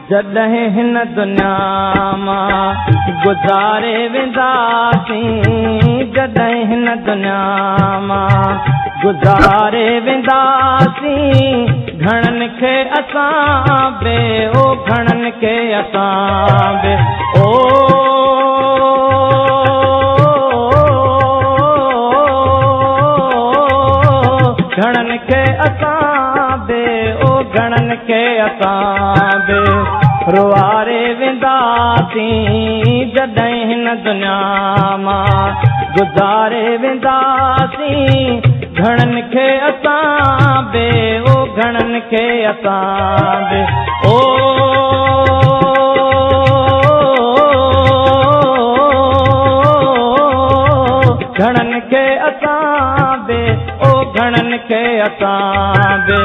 जॾहिं हिन दुनिया मां गुज़ारे वेंदासीं, जॾहिं हिन दुनिया मां गुज़ारे वेंदासीं, घणनि खे असां बे ओ घणनि खे असां बे ओ घणनि खे असां बे ओ घणनि खे असां बे रुआरे वेंदासीं, जॾहिं हिन दुनिया मां गुज़ारे वेंदासीं, घणनि खे असां बे ओ घणनि खे असां बे ओ घणनि खे असां बे ओ घणनि खे असां बे